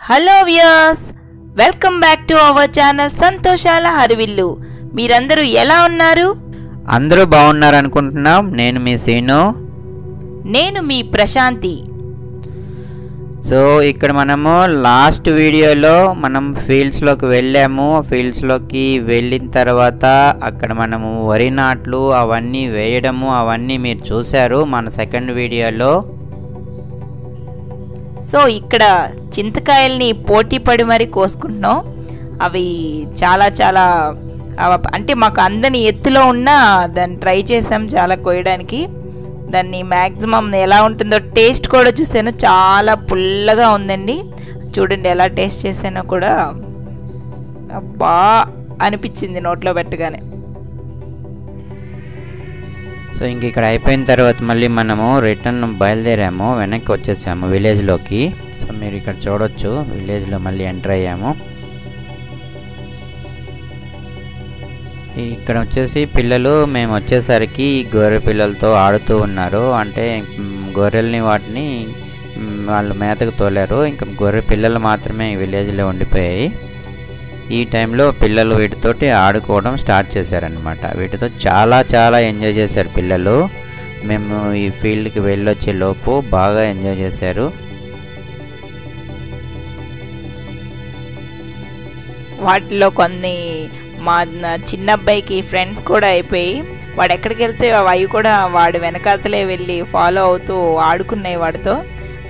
Hello viewers, welcome back to our channel సంతోషాల హరివిల్లు. మీరందరూ ఎలా ఉన్నారు? అందరూ బాగున్నారు అనుకుంటున్నాం. నేను మీ సీను. నేను మీ ప్రశాంతి. సో ఇక్కడ మనము లాస్ట్ వీడియోలో మనం ఫీల్డ్స్లోకి వెళ్ళాము. ఫీల్డ్స్లోకి వెళ్ళిన తర్వాత అక్కడ మనము వరి నాట్లు అవన్నీ వేయడము అవన్నీ మీరు చూశారు మన సెకండ్ వీడియోలో. సో ఇక్కడ చింతకాయల్ని పోటీ పడి మరీ కోసుకుంటున్నాం. అవి చాలా చాలా అంటే మాకు అందని ఎత్తులో ఉన్న దాన్ని ట్రై చేసాం చాలా కోయడానికి. దాన్ని మ్యాక్సిమం ఎలా ఉంటుందో టేస్ట్ కూడా చూసాను. చాలా పుల్లగా ఉందండి. చూడండి ఎలా టేస్ట్ చేసానో కూడా అబ్బా అనిపించింది నోట్లో పెట్టగానే. సో ఇంక ఇక్కడ అయిపోయిన తర్వాత మళ్ళీ మనము రిటర్న్ బయలుదేరాము, వెనక్కి వచ్చేసాము విలేజ్లోకి. సో మీరు ఇక్కడ చూడొచ్చు, విలేజ్లో మళ్ళీ ఎంటర్ అయ్యాము. ఇక్కడ వచ్చేసి పిల్లలు మేము వచ్చేసరికి గొర్రె పిల్లలతో ఆడుతూ ఉన్నారు. అంటే గొర్రెల్ని వాటిని వాళ్ళు మేతకు తోలారు. ఇంకా గొర్రె పిల్లలు మాత్రమే విలేజ్లో ఉండిపోయాయి. ఈ టైంలో పిల్లలు వీటితోటి ఆడుకోవడం స్టార్ట్ చేశారనమాట. వీటితో చాలా చాలా ఎంజాయ్ చేశారు పిల్లలు. మేము ఈ ఫీల్డ్కి వెళ్ళొచ్చే లోపు బాగా ఎంజాయ్ చేశారు. వాటిలో కొన్ని మా చిన్న అబ్బాయికి ఫ్రెండ్స్ కూడా అయిపోయి వాడు ఎక్కడికి వెళ్తే అవి కూడా వాడు వెనకాతలే వెళ్ళి ఫాలో అవుతూ ఆడుకున్నాయి వాడితో.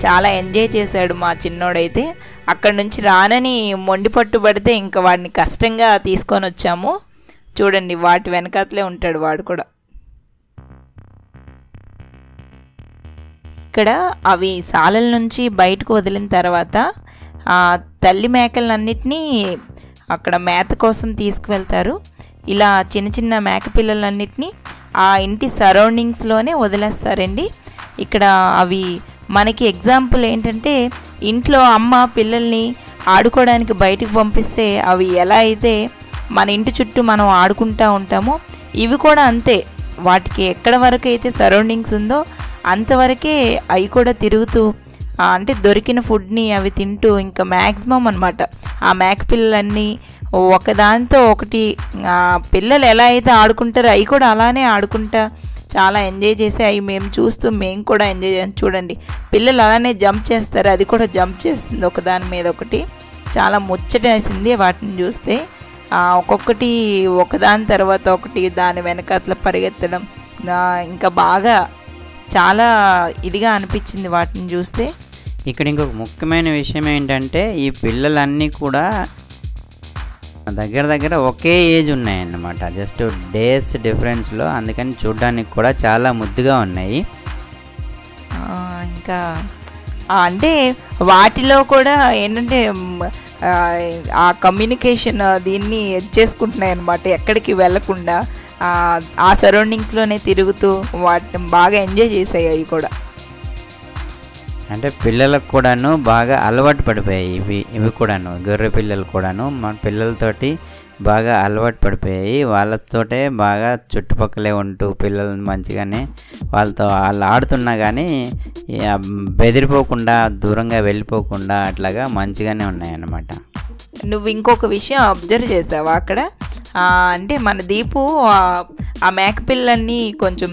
చాలా ఎంజాయ్ చేశాడు మా చిన్నోడైతే. అక్కడి నుంచి రానని మొండి పట్టుబడితే ఇంకా వాడిని కష్టంగా తీసుకొని వచ్చాము. చూడండి వాటి వెనకాతలే ఉంటాడు వాడు కూడా. ఇక్కడ అవి సాలల నుంచి బయటకు వదిలిన తర్వాత తల్లి మేకలన్నిటినీ అక్కడ మేత కోసం తీసుకువెళ్తారు. ఇలా చిన్న చిన్న మేక పిల్లలన్నిటినీ ఆ ఇంటి సరౌండింగ్స్లోనే వదిలేస్తారండి. ఇక్కడ అవి మనకి ఎగ్జాంపుల్ ఏంటంటే, ఇంట్లో అమ్మ పిల్లల్ని ఆడుకోవడానికి బయటకు పంపిస్తే అవి ఎలా అయితే మన ఇంటి చుట్టూ మనం ఆడుకుంటూ ఉంటామో ఇవి కూడా అంతే. వాటికి ఎక్కడ వరకు అయితే సరౌండింగ్స్ ఉందో అంతవరకే అవి కూడా తిరుగుతూ అంటే దొరికిన ఫుడ్ని అవి తింటూ ఇంకా మ్యాక్సిమం అనమాట ఆ మేక పిల్లలన్నీ ఒకదానితో ఒకటి పిల్లలు ఎలా అయితే ఆడుకుంటారో అవి కూడా అలానే ఆడుకుంటా చాలా ఎంజాయ్ చేసి అవి మేము చూస్తూ మేము కూడా ఎంజాయ్ చేస్తాం. చూడండి పిల్లలు అలానే జంప్ చేస్తారు, అది కూడా జంప్ చేస్తుంది ఒకదాని మీద ఒకటి. చాలా ముచ్చటేసింది వాటిని చూస్తే. ఒక్కొక్కటి ఒకదాని తర్వాత ఒకటి దాని వెనకాతల పరిగెత్తడం ఇంకా బాగా చాలా ఇదిగా అనిపించింది వాటిని చూస్తే. ఇక్కడ ఇంకొక ముఖ్యమైన విషయం ఏంటంటే, ఈ పిల్లలన్నీ కూడా దగ్గర దగ్గర ఒకే ఏజ్ ఉన్నాయన్నమాట. జస్ట్ డేస్ డిఫరెన్స్లో, అందుకని చూడడానికి కూడా చాలా ముద్దుగా ఉన్నాయి. ఇంకా అంటే వాటిలో కూడా ఏంటంటే ఆ కమ్యూనికేషన్ దీన్ని చేసుకుంటున్నాయి అన్నమాట. ఎక్కడికి వెళ్ళకుండా ఆ సరౌండింగ్స్లోనే తిరుగుతూ వాటిని బాగా ఎంజాయ్ చేసాయి అవి కూడా. అంటే పిల్లలకు కూడాను బాగా అలవాటు పడిపోయాయి ఇవి కూడాను. గొర్రె పిల్లలు కూడాను మన పిల్లలతోటి బాగా అలవాటు పడిపోయాయి. వాళ్ళతోటే బాగా చుట్టుపక్కలే ఉంటూ పిల్లల్ని మంచిగానే వాళ్ళతో వాళ్ళు ఆడుతున్నా కానీ బెదిరిపోకుండా దూరంగా వెళ్ళిపోకుండా అట్లాగా మంచిగానే ఉన్నాయన్నమాట. నువ్వు ఇంకొక విషయం అబ్జర్వ్ చేసావా అక్కడ? అంటే మన దీపు ఆ మేకపిల్లల్ని కొంచెం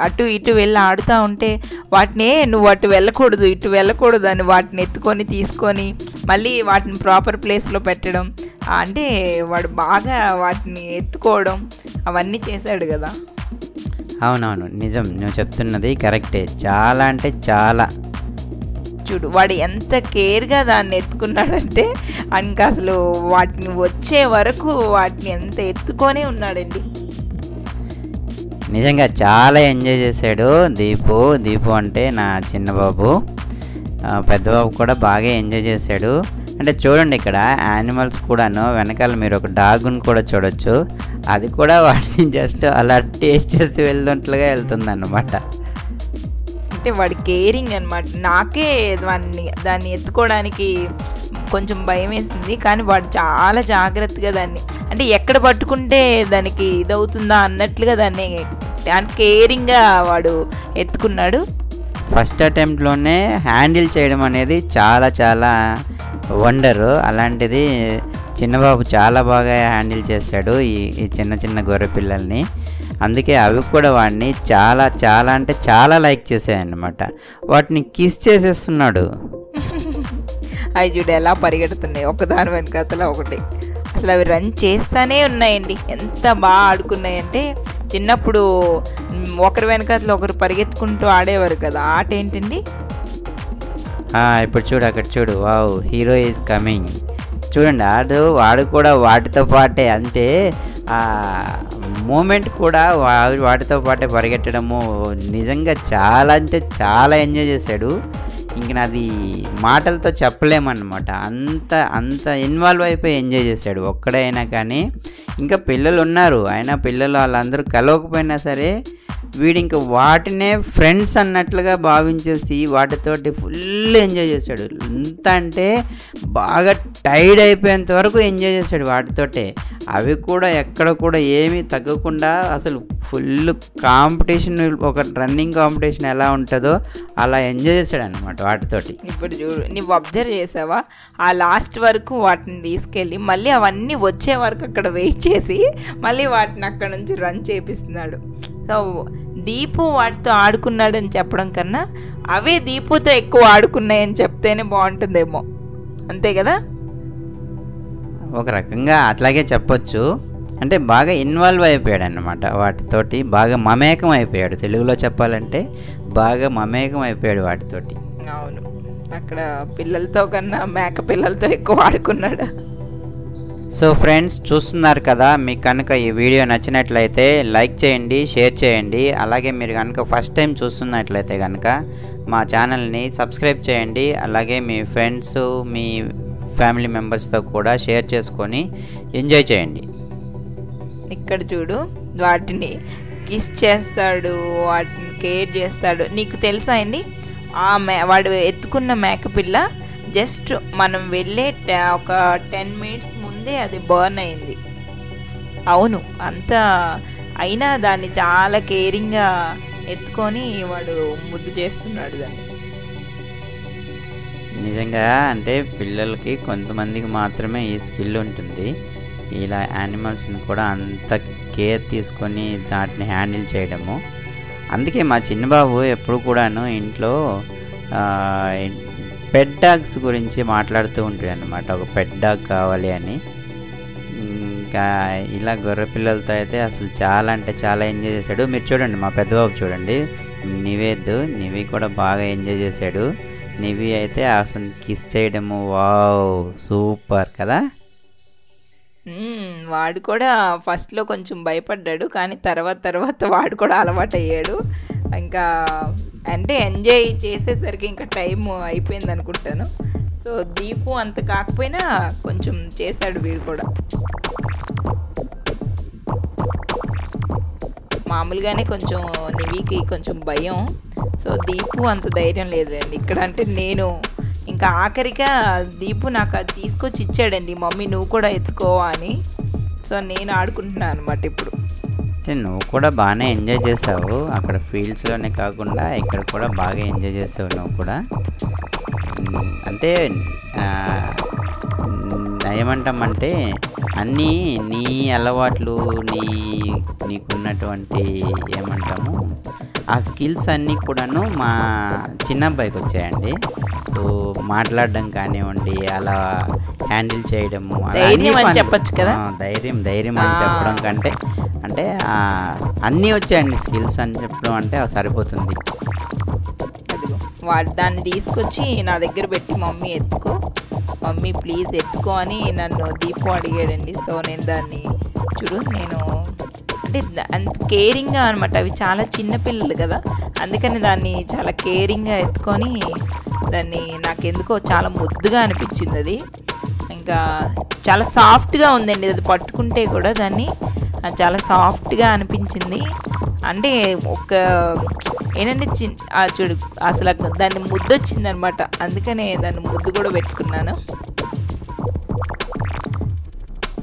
అటు ఇటు వెళ్ళి ఆడుతూ ఉంటే వాటిని నువ్వు అటు వెళ్ళకూడదు ఇటు వెళ్ళకూడదు అని వాటిని ఎత్తుకొని తీసుకొని మళ్ళీ వాటిని ప్రాపర్ ప్లేస్లో పెట్టడం, అంటే వాడు బాగా వాటిని ఎత్తుకోవడం అవన్నీ చేశాడు కదా. అవునవును, నిజం, నువ్వు చెప్తున్నది కరెక్టే. చాలా అంటే చాలా. చూడు వాడు ఎంత కేర్గా దాన్ని ఎత్తుకున్నాడంటే ఇంకా అసలు వాటిని వచ్చే వరకు వాటిని ఎంత ఎత్తుకొనే ఉన్నాడండి. నిజంగా చాలా ఎంజాయ్ చేశాడు దీపు అంటే నా చిన్నబాబు. పెద్దబాబు కూడా బాగా ఎంజాయ్ చేశాడు. అంటే చూడండి ఇక్కడ యానిమల్స్ కూడాను వెనకాల మీరు ఒక డాగ్ని కూడా చూడొచ్చు. అది కూడా వాటిని జస్ట్ అలా టేస్ట్ చేస్తూ వెళ్తున్నట్లుగా వెళ్తుంది అన్నమాట. అంటే వాడి కేరింగ్ అనమాట. నాకే దాన్ని ఎత్తుకోవడానికి కొంచెం భయం వేసింది, కానీ వాడు చాలా జాగ్రత్తగా దాన్ని అంటే ఎక్కడ పట్టుకుంటే దానికి ఇదవుతుందా అన్నట్లుగా దాన్ని కేరింగ్గా వాడు ఎత్తుకున్నాడు. ఫస్ట్ అటెంప్ట్లోనే హ్యాండిల్ చేయడం అనేది చాలా చాలా వండరు. అలాంటిది చిన్నబాబు చాలా బాగా హ్యాండిల్ చేశాడు ఈ చిన్న చిన్న గొర్రె పిల్లల్ని. అందుకే అవి కూడా వాడిని చాలా చాలా అంటే చాలా లైక్ చేసాయన్నమాట. వాటిని కిస్ చేసేస్తున్నాడు. అవి చూడు ఎలా పరిగెడుతున్నాయి ఒకదాని వెనకాతల ఒకటి. అసలు అవి రన్ చేస్తూనే ఉన్నాయండి. ఎంత బాగా ఆడుకున్నాయంటే చిన్నప్పుడు ఒకరి వెనకాతల ఒకరు పరిగెత్తుకుంటూ ఆడేవారు కదా, ఆట ఏంటండి. ఇప్పుడు చూడు అక్కడ చూడు, వావ్ హీరో ఈజ్ కమింగ్. చూడండి వాడు కూడా వాటితో పాటే, అంటే ఆ మూమెంట్ కూడా వాటితో పాటే పరిగెట్టడము నిజంగా చాలా అంటే చాలా ఎంజాయ్ చేశాడు. ఇంక నాది మాటలతో చెప్పలేమన్నమాట. అంత ఇన్వాల్వ్ అయిపోయి ఎంజాయ్ చేశాడు ఒక్కడైనా. కానీ ఇంకా పిల్లలు ఉన్నారు, అయినా పిల్లలు వాళ్ళందరూ కలవకపోయినా సరే వీడు ఇంక వాటినే ఫ్రెండ్స్ అన్నట్లుగా భావించేసి వాటితోటి ఫుల్ ఎంజాయ్ చేశాడు. ఎంత అంటే బాగా టైర్డ్ అయిపోయేంత వరకు ఎంజాయ్ చేశాడు వాటితోటే. అవి కూడా ఎక్కడ కూడా ఏమీ తగ్గకుండా అసలు ఫుల్ కాంపిటీషన్, ఒక రన్నింగ్ కాంపిటీషన్ ఎలా ఉంటుందో అలా ఎంజాయ్ చేశాడు అనమాట వాటితోటి. ఇప్పుడు చూడు, నువ్వు అబ్జర్వ్ చేసావా, ఆ లాస్ట్ వరకు వాటిని తీసుకెళ్ళి మళ్ళీ అవన్నీ వచ్చే వరకు అక్కడ వెయిట్ చేసి మళ్ళీ వాటిని అక్కడ నుంచి రన్ చేపిస్తున్నాడు. సో దీపు వాటితో ఆడుకున్నాడని చెప్పడం కన్నా అవే దీపుతో ఎక్కువ ఆడుకున్నాయని చెప్తేనే బాగుంటుందేమో, అంతే కదా. ఒక రకంగా అట్లాగే చెప్పొచ్చు. అంటే బాగా ఇన్వాల్వ్ అయిపోయాడు అన్నమాట వాటితోటి, బాగా మమేకం అయిపోయాడు. తెలుగులో చెప్పాలంటే బాగా మమేకం అయిపోయాడు వాటితోటి. అవును, అక్కడ పిల్లలతో కన్నా మేక పిల్లలతో ఎక్కువ ఆడుకున్నాడు. సో ఫ్రెండ్స్ చూస్తున్నారు కదా, మీకు కనుక ఈ వీడియో నచ్చినట్లయితే లైక్ చేయండి, షేర్ చేయండి. అలాగే మీరు కనుక ఫస్ట్ టైం చూస్తున్నట్లయితే కనుక మా ఛానల్ని సబ్స్క్రైబ్ చేయండి. అలాగే మీ ఫ్రెండ్స్, మీ ఫ్యామిలీ మెంబర్స్తో కూడా షేర్ చేసుకొని ఎంజాయ్ చేయండి. ఇక్కడ చూడు, వాటిని కిస్ చేస్తాడు, వాటిని కేర్ చేస్తాడు. నీకు తెలుసా అండి, వాడు ఎత్తుకున్న మేకపిల్ల జస్ట్ మనం వెళ్ళే ఒక 10 మినిట్స్ ముందే అది బర్న్ అయింది. అవును, అంత అయినా దాన్ని చాలా కేరింగ్గా ఎత్తుకొని వాడు ముద్దు చేస్తున్నాడు దాన్ని. నిజంగా అంటే పిల్లలకి కొంతమందికి మాత్రమే ఈ స్కిల్ ఉంటుంది, ఇలా యానిమల్స్ని కూడా అంత కేర్ తీసుకొని వాటిని హ్యాండిల్ చేయడము. అందుకే మా చిన్నబాబు ఎప్పుడు కూడాను ఇంట్లో పెట్ డాగ్స్ గురించి మాట్లాడుతూ ఉంటాడు అన్నమాట. ఒక పెట్ డాగ్ కావాలి అని. ఇంకా ఇలా గొర్రె పిల్లలతో అయితే అసలు చాలా అంటే చాలా ఎంజాయ్ చేశాడు. మీరు చూడండి, మా పెద్దబాబు చూడండి, నివి కూడా బాగా ఎంజాయ్ చేశాడు. నివి అయితే అసలు కిస్ చేయడము, వావ్ సూపర్ కదా. వాడు కూడా ఫస్ట్లో కొంచెం భయపడ్డాడు, కానీ తర్వాత వాడు కూడా అలవాటు అయ్యాడు. ఇంకా అంటే ఎంజాయ్ చేసేసరికి ఇంకా టైం అయిపోయింది అనుకుంటాను. సో దీపు అంత కాకపోయినా కొంచెం చేశాడు వీడు కూడా. మామూలుగానే కొంచెం నివికి కొంచెం భయం. సో దీపు అంత ధైర్యం లేదండి ఇక్కడ. అంటే నేను ఇంకా ఆఖరిగా దీపు నాకు అది తీసుకొచ్చి ఇచ్చాడండి, మమ్మీ నువ్వు కూడా ఎత్తుకోవా అని. సో నేను ఆడుకుంటున్నాను అనమాట ఇప్పుడు. అంటే నువ్వు కూడా బాగానే ఎంజాయ్ చేసావు, అక్కడ ఫీల్డ్స్లోనే కాకుండా ఇక్కడ కూడా బాగా ఎంజాయ్ చేసావు నువ్వు కూడా. అంటే ఏమంటామంటే అన్నీ నీ అలవాట్లు, నీకున్నటువంటి ఏమంటాము ఆ స్కిల్స్ అన్నీ కూడాను మా చిన్న అబ్బాయికి వచ్చాయండి. సో మాట్లాడడం కానివ్వండి, అలా హ్యాండిల్ చేయడము, చెప్పచ్చు కదా. ధైర్యం అని చెప్పడం కంటే అంటే అన్నీ వచ్చాయండి స్కిల్స్ అని చెప్పడం అంటే సరిపోతుంది. వాడు దాన్ని తీసుకొచ్చి నా దగ్గర పెట్టి మమ్మీ ఎత్తుకో, మమ్మీ ప్లీజ్ ఎత్తుకో అని నన్ను దీపు అడిగాడండి. సో నేను దాన్ని నేను అంటే అంత కేరింగ్గా అనమాట. అవి చాలా చిన్న పిల్లలు కదా, అందుకని దాన్ని చాలా కేరింగ్గా ఎత్తుకొని దాన్ని నాకెందుకో చాలా ముద్దుగా అనిపించింది. అది ఇంకా చాలా సాఫ్ట్గా ఉందండి, అది పట్టుకుంటే కూడా దాన్ని చాలా సాఫ్ట్గా అనిపించింది. అంటే ఒక ఏంటంటే చూడు అసలు దాన్ని ముద్దు వచ్చిందనమాట, అందుకనే దాన్ని ముద్దు కూడా పెట్టుకున్నాను.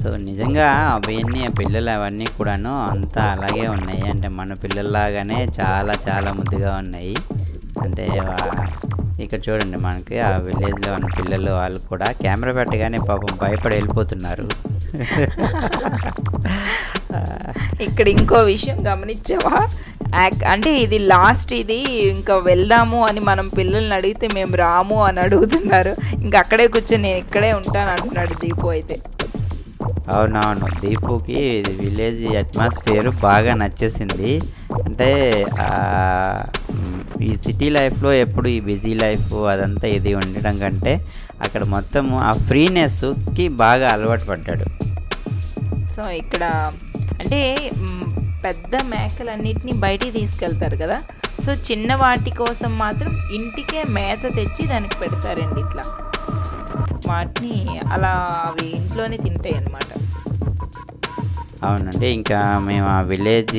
సో నిజంగా అవన్నీ పిల్లలు అవన్నీ కూడాను అంతా అలాగే ఉన్నాయి. అంటే మన పిల్లల్లాగానే చాలా చాలా ముద్దుగా ఉన్నాయి. అంటే ఇక్కడ చూడండి మనకి ఆ విలేజ్లో ఉన్న పిల్లలు వాళ్ళు కూడా కెమెరా పెట్టగానే పాపం భయపడి వెళ్ళిపోతున్నారు. ఇక్కడ ఇంకో విషయం గమనించావా, అంటే ఇది లాస్ట్, ఇది ఇంకా వెళ్దాము అని మనం పిల్లల్ని అడిగితే మేము రాము అని అడుగుతున్నారు. ఇంకా అక్కడే కూర్చొని నేను ఇక్కడే ఉంటాను అంటున్నాడు దీపు అయితే. అవునవును, దీపుకి విలేజ్ అట్మాస్ఫియర్ బాగా నచ్చేసింది. అంటే ఈ సిటీ లైఫ్లో ఎప్పుడు ఈ బిజీ లైఫ్ అదంతా ఇది ఉండడం కంటే అక్కడ మొత్తము ఆ ఫ్రీనెస్కి బాగా అలవాటు పడ్డాడు. సో ఇక్కడ అంటే పెద్ద మేకలన్నిటినీ బయటికి తీసుకెళ్తారు కదా, సో చిన్న వాటి కోసం మాత్రం ఇంటికే మేత తెచ్చి దానికి పెడతారండి. ఇట్లా వాటిని అలా అవి ఇంట్లోనే తింటాయి అన్నమాట. అవునండి, ఇంకా మేము ఆ విలేజ్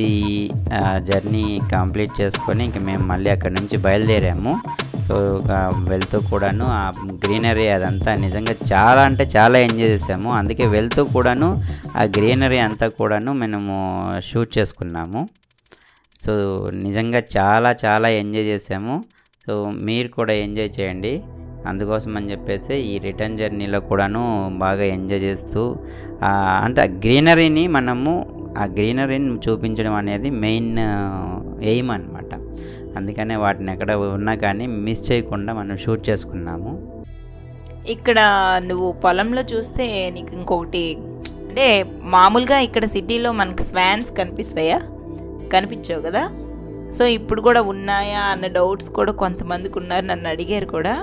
జర్నీ కంప్లీట్ చేసుకొని ఇంకా మేము మళ్ళీ అక్కడ నుంచి బయలుదేరాము. సో వెళ్తూ కూడాను ఆ గ్రీనరీ అదంతా నిజంగా చాలా అంటే చాలా ఎంజాయ్ చేసాము. అందుకే వెళ్తూ కూడాను ఆ గ్రీనరీ అంతా కూడాను మనము షూట్ చేసుకున్నాము. సో నిజంగా చాలా చాలా ఎంజాయ్ చేసాము. సో మీరు కూడా ఎంజాయ్ చేయండి. అందుకోసం అని చెప్పేసి ఈ రిటర్న్ జర్నీలో కూడాను బాగా ఎంజాయ్ చేస్తూ అంటే ఆ గ్రీనరీని చూపించడం అనేది మెయిన్ ఎయిమ్ అన్నమాట. అందుకనే వాటిని ఎక్కడ ఉన్నా కానీ మిస్ చేయకుండా మనం షూట్ చేసుకున్నాము. ఇక్కడ నువ్వు పొలంలో చూస్తే నీకు ఇంకొకటి అంటే మామూలుగా ఇక్కడ సిటీలో మనకి స్వాన్స్ కనిపించావు కదా. సో ఇప్పుడు కూడా ఉన్నాయా అన్న డౌట్స్ కూడా కొంతమందికి ఉన్నారు, నన్ను అడిగారు కూడా.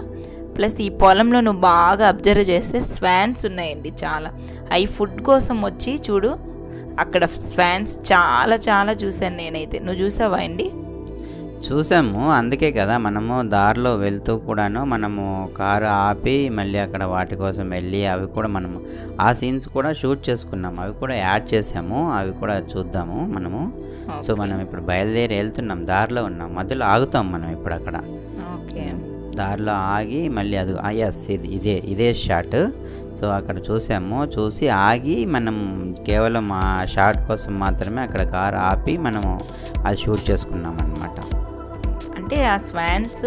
ప్లస్ ఈ పొలంలో నువ్వు బాగా అబ్జర్వ్ చేస్తే స్వాన్స్ ఉన్నాయండి చాలా. అవి ఫుడ్ కోసం వచ్చి చూడు, అక్కడ స్వాన్స్ చాలా చాలా చూశాను నేనైతే. నువ్వు చూసావా అండి? చూసాము, అందుకే కదా మనము దారిలో వెళ్తూ కూడాను మనము కారు ఆపి మళ్ళీ అక్కడ వాటి కోసం వెళ్ళి అవి కూడా మనము ఆ సీన్స్ కూడా షూట్ చేసుకున్నాము. అవి కూడా యాడ్ చేసాము, అవి కూడా చూద్దాము మనము. సో మనం ఇప్పుడు బయలుదేరి వెళ్తున్నాం, దారిలో ఉన్నాం, మధ్యలో ఆగుతాం మనం ఇప్పుడు అక్కడ. ఓకే, దారిలో ఆగి మళ్ళీ అది ఎస్ ఇదే షాట్. సో అక్కడ చూసి ఆగి మనం కేవలం ఆ షాట్ కోసం మాత్రమే అక్కడ కారు ఆపి మనము అది షూట్ చేసుకున్నాం అన్నమాట. అంటే ఆ స్వాన్స్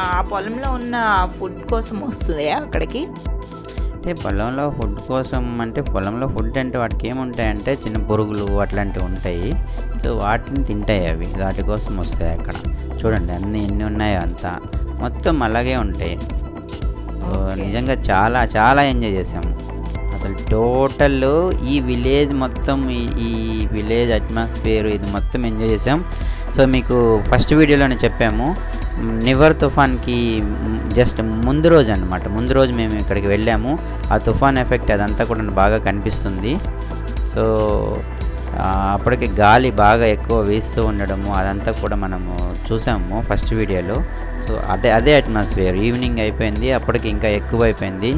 ఆ పొలంలో ఉన్న ఫుడ్ కోసం వస్తుంది అక్కడికి. అంటే పొలంలో ఫుడ్ కోసం అంటే పొలంలో ఫుడ్ అంటే వాటికి ఏముంటాయంటే చిన్న పురుగులు అట్లాంటివి ఉంటాయి. సో వాటిని తింటాయి అవి, వాటి కోసం వస్తాయి అక్కడ. చూడండి ఎన్ని ఉన్నాయో అంతా మొత్తం అలాగే ఉంటాయి. సో నిజంగా చాలా చాలా ఎంజాయ్ చేసాము అసలు. టోటల్ ఈ విలేజ్ మొత్తం ఈ విలేజ్ అట్మాస్ఫియర్ ఇది మొత్తం ఎంజాయ్ చేసాం. సో మీకు ఫస్ట్ వీడియోలోనే చెప్పాము, నివర్ తుఫాన్కి జస్ట్ ముందు రోజు అనమాట. ముందు రోజు మేము ఇక్కడికి వెళ్ళాము. ఆ తుఫాన్ ఎఫెక్ట్ అదంతా కూడా బాగా కనిపిస్తుంది. సో అప్పటికి గాలి బాగా ఎక్కువ వీస్తూ ఉండడము అదంతా కూడా మనము చూసాము ఫస్ట్ వీడియోలో. సో అదే అట్మాస్ఫియర్. ఈవినింగ్ అయిపోయింది, అప్పటికి ఇంకా ఎక్కువ అయిపోయింది.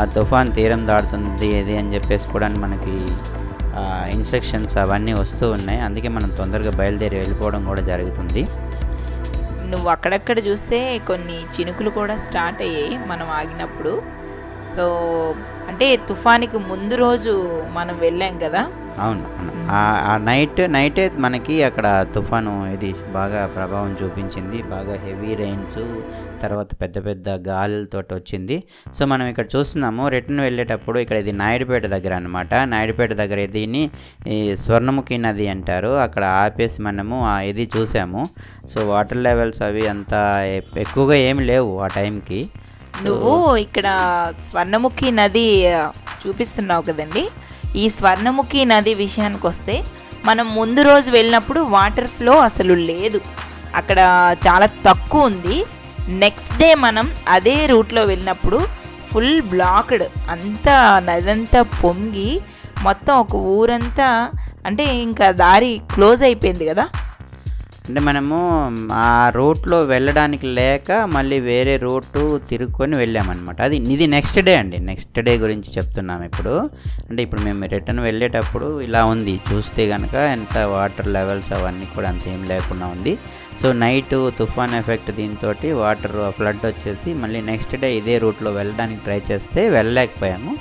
ఆ తుఫాన్ తీరం దాడుతుంది ఏది అని చెప్పేసి కూడా మనకి ఇన్స్ట్రక్షన్స్ అవన్నీ వస్తూ ఉన్నాయి. అందుకే మనం తొందరగా బయలుదేరి వెళ్ళిపోవడం కూడా జరుగుతుంది. నువ్వు అక్కడక్కడ చూస్తే కొన్ని చినుకులు కూడా స్టార్ట్ అయ్యాయి మనం ఆగినప్పుడు. సో అంటే తుఫానికి ముందు రోజు మనం వెళ్ళాం కదా. అవును, ఆ నైటే మనకి అక్కడ తుఫాను ఇది బాగా ప్రభావం చూపించింది. బాగా హెవీ రెయిన్స్, తర్వాత పెద్ద పెద్ద గాలులతో వచ్చింది. సో మనం ఇక్కడ చూస్తున్నాము రిటర్న్ వెళ్ళేటప్పుడు ఇక్కడ ఇది నాయుడుపేట దగ్గర అనమాట. నాయుడుపేట దగ్గర దీన్ని ఈ స్వర్ణముఖి నది అంటారు. అక్కడ ఆపేసి మనము ఇది చూసాము. సో వాటర్ లెవెల్స్ అవి అంత ఎక్కువగా ఏమి లేవు ఆ టైంకి. నువ్వు ఇక్కడ స్వర్ణముఖి నది చూపిస్తున్నావు కదండి. ఈ స్వర్ణముఖి నది విషయానికి వస్తే మనం ముందు రోజు వెళ్ళినప్పుడు వాటర్ ఫ్లో అసలు లేదు, అక్కడ చాలా తక్కువ ఉంది. నెక్స్ట్ డే మనం అదే రూట్లో వెళ్ళినప్పుడు ఫుల్ బ్లాక్డ్, అంతా నదంతా పొంగి మొత్తం ఒక ఊరంతా అంటే ఇంకా దారి క్లోజ్ అయిపోయింది కదా. అంటే మనము ఆ రూట్లో వెళ్ళడానికి లేక మళ్ళీ వేరే రూటు తిరుక్కొని వెళ్ళామన్నమాట. ఇది నెక్స్ట్ డే అండి. నెక్స్ట్ డే గురించి చెప్తున్నాము ఇప్పుడు. అంటే ఇప్పుడు మేము రిటర్న్ వెళ్ళేటప్పుడు ఇలా ఉంది, చూస్తే కనుక ఎంత వాటర్ లెవెల్స్ అవన్నీ కూడా అంత ఏం లేకుండా ఉంది. సో నైట్ తుఫాన్ ఎఫెక్ట్ దీంతో వాటర్ ఫ్లడ్ వచ్చేసి మళ్ళీ నెక్స్ట్ డే ఇదే రూట్లో వెళ్ళడానికి ట్రై చేస్తే వెళ్ళలేకపోయాము.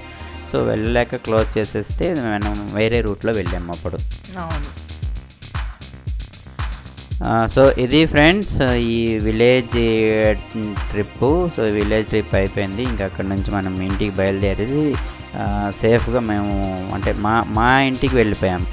సో వెళ్ళలేక క్లోజ్ చేసేస్తే మనం వేరే రూట్లో వెళ్ళాము అప్పుడు. అవును. సో ఇది ఫ్రెండ్స్ ఈ village trip. So village trip అయిపోయింది. ఇంకా అక్కడ నుంచి మనం ఇంటికి బయలుదేరేది సేఫ్గా మేము అంటే మా ఇంటికి వెళ్ళిపోయాం.